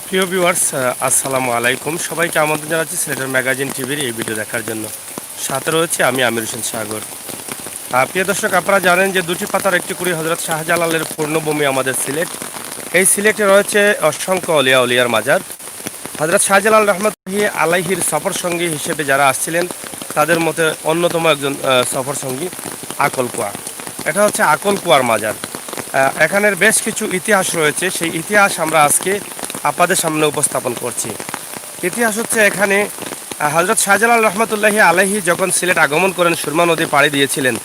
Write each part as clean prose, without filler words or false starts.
প্রিয় ভিউয়ার্স, আসসালামু আলাইকুম। সবাইকে আমন্ত্রণ জানাচ্ছি সিলেটের ম্যাগাজিন টিভির এই ভিডিও দেখার জন্য। সাথে রয়েছে আমি আমির হোসেন সাগর। প্রিয় দর্শক, আপনারা জানেন যে দুটি পাতার একটি কুড়ি হজরত শাহজালালের পূর্ণভূমি আমাদের সিলেট। এই সিলেটে রয়েছে অসংখ্য অলিয়া উলিয়ার মাজার। হজরত শাহজালাল রহমতুল্লাহি আলাইহির সফর সঙ্গী হিসেবে যারা আসছিলেন তাদের মধ্যে অন্যতম একজন সফর সঙ্গী আকলকুয়া। এটা হচ্ছে আকলকুয়ার মাজার। এখানের বেশ কিছু ইতিহাস রয়েছে, সেই ইতিহাস আমরা আজকে আপনাদের সামনে উপস্থাপন করছি। ইতিহাস হচ্ছে এখানে হজরত শাহজালাল রহমতুল্লাহি আলাইহি যখন সিলেট আগমন করেন, সুরমা নদী পাড়ি দিয়েছিলেন,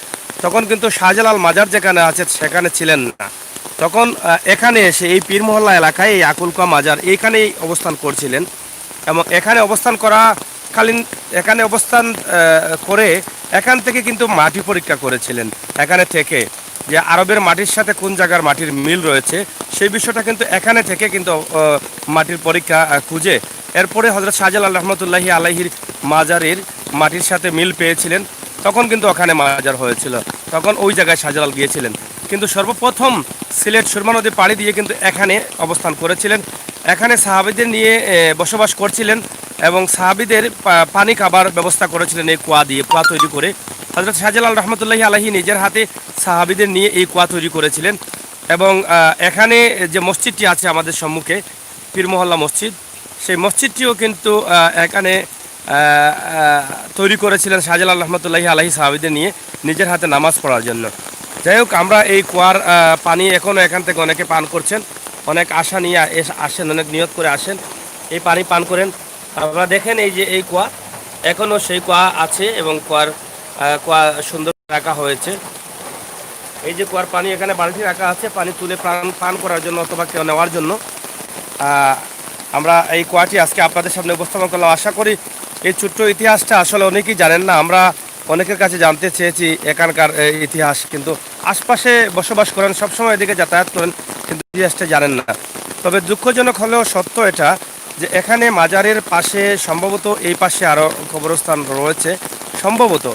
তখন কিন্তু শাহজালাল মাজার যেখানে আছে সেখানে ছিলেন না। তখন এখানে এসে এই পীর মহল্লা এলাকায় এই আকুলকা মাজার এইখানেই অবস্থান করছিলেন এবং এখানে অবস্থান করাকালীন এখানে অবস্থান করে এখান থেকে কিন্তু মাটি পরীক্ষা করেছিলেন। এখানে থেকে যে আরবের মাটির সাথে কোন জায়গার মাটির মিল রয়েছে সেই বিষয়টা কিন্তু এখানে থেকে কিন্তু মাটির পরীক্ষা খুঁজে এরপরে হজরত শাহজালাল রহমতুল্লাহি আলাইহির মাজারের মাটির সাথে মিল পেয়েছিলেন। তখন কিন্তু ওখানে মাজার হয়েছিল, তখন ওই জায়গায় শাহজালাল গিয়েছিলেন। কিন্তু সর্বপ্রথম সিলেট সুরমা নদী পাড়ি দিয়ে কিন্তু এখানে অবস্থান করেছিলেন। এখানে সাহাবিদের নিয়ে বসবাস করছিলেন এবং সাহাবিদের পানি খাবার ব্যবস্থা করেছিলেন এই কুয়া দিয়ে, কুয়া তৈরি করে। হজরত শাহজালাল রহমতুল্লাহি আলাইহি নিজের হাতে সাহাবিদের নিয়ে এই কুয়া তৈরি করেছিলেন। এবং এখানে যে মসজিদটি আছে আমাদের সম্মুখে, পীর মহল্লা মসজিদ, সেই মসজিদটিও কিন্তু এখানে তৈরি করেছিলেন শাহজালাল রহমতুল্লাহি আলাইহি সাহাবিদের নিয়ে নিজের হাতে নামাজ পড়ার জন্য। যাই হোক, আমরা এই কুয়ার পানি এখনও এখান থেকে অনেকে পান করছেন, অনেক আশা নিয়ে আসেন, অনেক নিয়ত করে আসেন এই পানি পান করেন। আপনারা দেখেন এই যে এই কুয়া, এখনও সেই কুয়া আছে এবং কুয়া সুন্দর রাখা হয়েছে। এই যে কুয়ার পানি, এখানে বালতি রাখা আছে পানি তুলে পান করার জন্য অথবা কেউ নেওয়ার জন্য। আমরা এই কুয়াটি আজকে আপনাদের সামনে উপস্থাপন করলাম। আশা করি এই ছোট্ট ইতিহাসটা আসলে অনেকেই জানেন না। আমরা অনেকের কাছে জানতে চেয়েছি এখানকার ইতিহাস, কিন্তু আশপাশে বসবাস করেন, সবসময় এদিকে যাতায়াত করেন, কিন্তু ইতিহাসটা জানেন না। তবে দুঃখজনক হলেও সত্য এটা যে এখানে মাজারের পাশে সম্ভবত এই পাশে আরও কবরস্থান রয়েছে, সম্ভবত,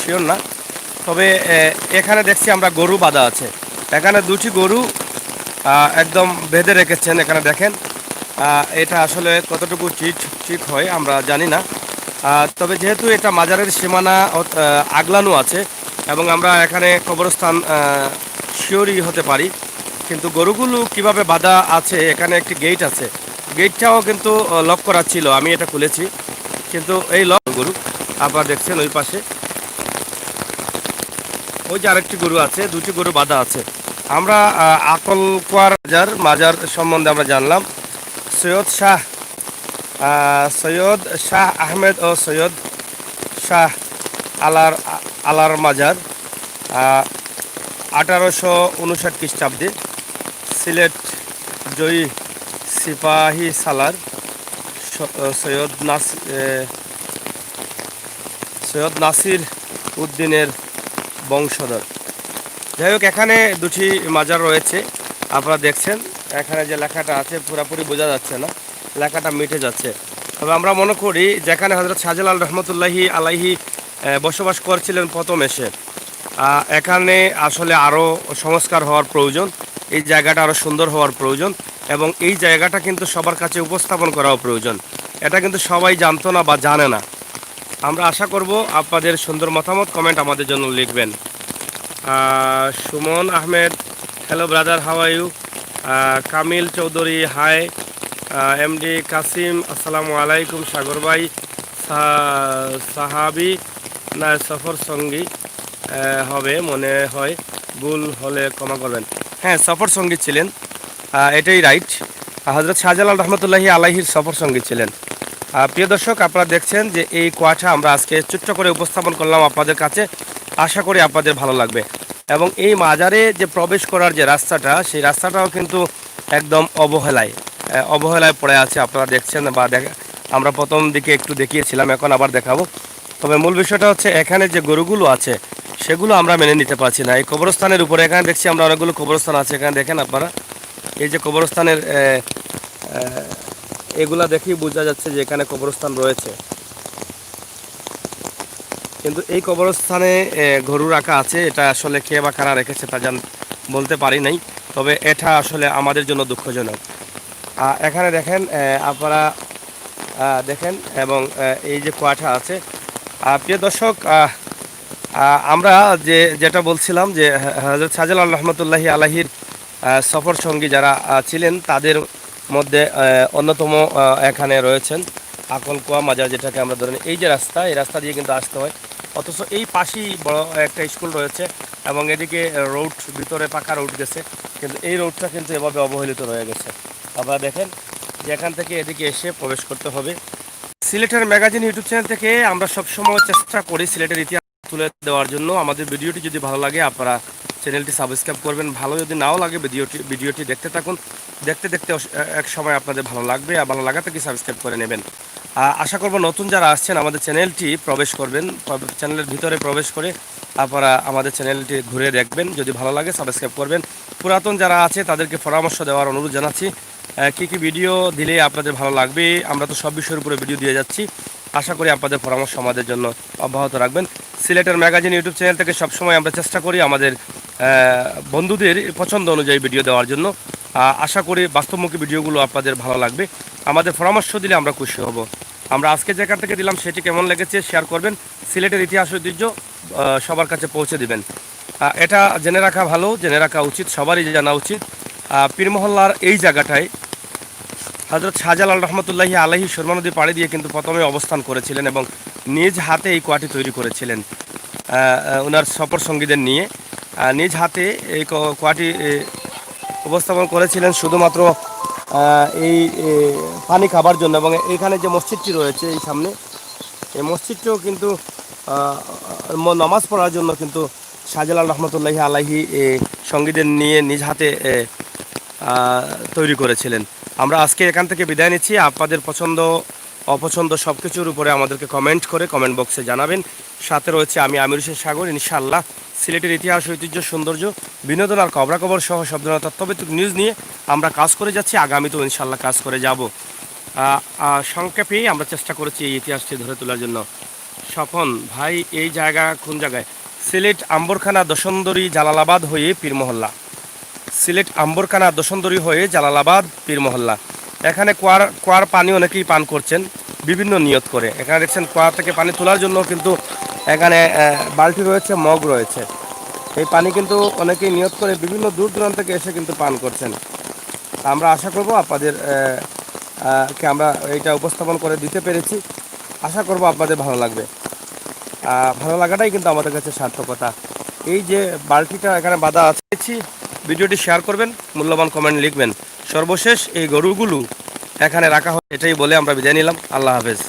শিওর না। তবে এখানে দেখছি আমরা গরু বাঁধা আছে। এখানে দুটি গরু একদম বেঁধে রেখেছেন, এখানে দেখেন। এটা আসলে কতটুকু ঠিক হয় আমরা জানি না। তবে যেহেতু এটা মাজারের সীমানা আগলানো আছে এবং আমরা এখানে কবরস্থান শিওরই হতে পারি, কিন্তু গরুগুলো কিভাবে বাঁধা আছে, এখানে একটি গেট আছে, গেটটাও কিন্তু লক করা ছিল, আমি এটা খুলেছি, কিন্তু এই লক গরু আপনারা দেখছেন ওই পাশে, ওই যে আরেকটি গরু আছে, দুটি গরু বাঁধা আছে। আমরা আকলকুয়ার মাজার সম্বন্ধে আমরা জানলাম। সৈয়দ শাহ আহমেদ ও সৈয়দ শাহ আলার মাজার 1859 খ্রিস্টাব্দে সিলেট জয়ী সিপাহী সালার সৈয়দ নাসির উদ্দিনের বংশধর। যাই হোক, এখানে দুটি মাজার রয়েছে, আপনারা দেখছেন। এখানে যে লেখাটা আছে পুরোপুরি বোঝা যাচ্ছে না, লেখাটা মিটে যাচ্ছে। তবে আমরা মনে করি যেখানে হজরত শাহজালাল রহমতুল্লাহি আলাইহি বসবাস করছিলেন প্রথম এসে, এখানে আসলে আরও সংস্কার হওয়ার প্রয়োজন, এই জায়গাটা আরও সুন্দর হওয়ার প্রয়োজন এবং এই জায়গাটা কিন্তু সবার কাছে উপস্থাপন করাও প্রয়োজন। এটা কিন্তু সবাই জানতো না বা জানে না। আমরা আশা করব আপনাদের সুন্দর মতামত কমেন্ট আমাদের জন্য লিখবেন। Suman Ahmed, hello brother, how are you? Kamil Chowdhury, hi. MD Kasim, আসসালামু আলাইকুম। সাগর ভাই, সাহাবি না সফর সঙ্গী হবে মনে হয়, ভুল হলে ক্ষমা করবেন। হ্যাঁ, সফর সঙ্গী ছিলেন, এটাই রাইট। হজরত শাহজালাল রহমতুল্লাহি আলাইহির সফর সঙ্গী ছিলেন। প্রিয় দর্শক, আপনারা দেখছেন যে এই কুয়াটা আমরা আজকে ছোট্ট করে উপস্থাপন করলাম আপনাদের কাছে। আশা করি আপনাদের ভালো লাগবে। এবং এই মাজারে যে প্রবেশ করার যে রাস্তাটা, সেই রাস্তাটাও কিন্তু একদম অবহেলায় পড়ে আছে। আপনারা দেখছেন বা আমরা প্রথম দিকে একটু দেখিয়েছিলাম, এখন আবার দেখাবো। তবে মূল বিষয়টা হচ্ছে এখানে যে গরুগুলো আছে সেগুলো আমরা মেনে নিতে পারছি না। এই কবরস্থানের উপরে এখানে দেখছি আমরা অনেকগুলো কবরস্থান আছে, এখানে দেখেন আপনারা, এই যে কবরস্থানের এগুলা দেখেই বোঝা যাচ্ছে যে এখানে কবরস্থান রয়েছে, কিন্তু এই কবরস্থানে গরু রাখা আছে। এটা আসলে কে বা কারা রেখেছে তা বলতে পারি নাই, তবে এটা আসলে আমাদের জন্য দুঃখজনক। এখানে দেখেন আপনারা দেখেন, এবং এই যে কুয়াটা আছে। প্রিয় দর্শক, আমরা যেটা বলছিলাম যে হযরত শাহজালাল রহমতুল্লাহি আলাইহির সফর সঙ্গী যারা ছিলেন তাদের মধ্যে অন্যতম এখানে রয়েছেন আকল কুয়া মাজার, যেটাকে আমরা ধরেন এই যে রাস্তা, এই রাস্তা দিয়ে কিন্তু আসতে হয়। অথচ এই পাশেই বড় একটা স্কুল রয়েছে এবং এদিকে রোড, ভিতরে পাকা রোড গেছে, কিন্তু এই রোডটা কিন্তু এভাবে অবহেলিত রয়ে গেছে। আপনারা দেখেন যে এখান থেকে এদিকে এসে প্রবেশ করতে হবে। সিলেটের ম্যাগাজিন ইউটিউব চ্যানেল থেকে আমরা সবসময় চেষ্টা করি সিলেটের ইতিহাস তুলে দেওয়ার জন্য। আমাদের ভিডিওটি যদি ভালো লাগে আপনারা চ্যানেলটি সাবস্ক্রাইব করবেন। ভালো যদি নাও লাগে ভিডিওটি দেখতে থাকুন। দেখতে দেখতে এক সময় আপনাদের ভালো লাগবে, আর ভালো লাগা থেকে সাবস্ক্রাইব করে নেবেন। আশা করব নতুন যারা আসছেন আমাদের চ্যানেলটি প্রবেশ করবেন, চ্যানেলের ভিতরে প্রবেশ করে আপনারা আমাদের চ্যানেলটি ঘুরে দেখবেন। যদি ভালো লাগে সাবস্ক্রাইব করবেন। পুরাতন যারা আছে তাদেরকে পরামর্শ দেওয়ার অনুরোধ জানাচ্ছি, কী কী ভিডিও দিলে আপনাদের ভালো লাগবে। আমরা তো সব বিষয়ের উপরে ভিডিও দিয়ে যাচ্ছি। আশা করি আপনাদের পরামর্শ আমাদের জন্য অব্যাহত রাখবেন। সিলেটের ম্যাগাজিন ইউটিউব চ্যানেল থেকে সবসময় আমরা চেষ্টা করি আমাদের বন্ধুদের পছন্দ অনুযায়ী ভিডিও দেওয়ার জন্য। আশা করি বাস্তবমুখী ভিডিওগুলো আপনাদের ভালো লাগবে। আমাদের পরামর্শ দিলে আমরা খুশি হব। আমরা আজকে যেখান থেকে দিলাম সেটি কেমন লেগেছে শেয়ার করবেন। সিলেটের ইতিহাস ঐতিহ্য সবার কাছে পৌঁছে দিবেন। এটা জেনে রাখা ভালো, জেনে রাখা উচিত, সবারই জানা উচিত। পীর মহল্লার এই জায়গাটায় হযরত শাহজালাল রহমতুল্লাহি আলাইহি সুরমা নদী পাড়ি দিয়ে কিন্তু প্রথমে অবস্থান করেছিলেন এবং নিজ হাতে এই কুয়াটি তৈরি করেছিলেন। ওনার সফর সঙ্গীদের নিয়ে নিজ হাতে এই কুয়াটি উপস্থাপন করেছিলেন শুধুমাত্র এই পানি খাবার জন্য। এবং এইখানে যে মসজিদটি রয়েছে এই সামনে, এই মসজিদটিও কিন্তু নামাজ পড়ার জন্য কিন্তু শাহজালাল রহমতুল্লাহি আলাইহি সঙ্গীদের নিয়ে নিজ হাতে তৈরি করেছিলেন। আমরা আজকে এখান থেকে বিদায় নিচ্ছি। আপনাদের পছন্দ অপছন্দ সব কিছুর উপরে আমাদেরকে কমেন্ট করে কমেন্ট বক্সে জানাবেন। সাথে রয়েছে আমি আমির হোসেন সাগর। ইনশাআল্লাহ সিলেটের ইতিহাস, ঐতিহ্য, সৌন্দর্য, বিনোদন আর খবরাখবর সহ সব ধরনের তথ্যভিত্তিক নিউজ নিয়ে আমরা কাজ করে যাচ্ছি। আগামীতেও ইনশাআল্লাহ কাজ করে যাব। সংক্ষেপেই আমরা চেষ্টা করেছি এই ইতিহাসটি ধরে তোলার জন্য। স্বপন ভাই, এই জায়গা কোন জায়গায়? সিলেট আম্বরখানা দশন্দরী জালালাবাদ হয়ে পীর মহল্লা। সিলেট আম্বরখানা দশন্দরী হয়ে জালালাবাদ পীর মহল্লা। এখানে কুয়ার পানি অনেকেই পান করছেন বিভিন্ন নিয়ত করে। এখানে দেখছেন কুয়া থেকে পানি তোলার জন্য কিন্তু এখানে বালতি রয়েছে, মগ রয়েছে। এই পানি কিন্তু অনেকেই নিয়ত করে বিভিন্ন দূর দূরান্ত থেকে এসে কিন্তু পান করছেন। আমরা আশা করব আপনাদের কে আমরা এইটা উপস্থাপন করে দিতে পেরেছি। আশা করব আপনাদের ভালো লাগবে। ভালো লাগাটাই কিন্তু আমাদের কাছে সার্থকতা। এই যে বালতিটা এখানে বাঁধা আছে, ভিডিওটি শেয়ার করবেন, মূল্যবান কমেন্ট লিখবেন। সর্বশেষ এই গরুগুলো এখানে রাখা হয়, এটাই বলে আমরা বিদায় নিলাম। আল্লাহ হাফেজ।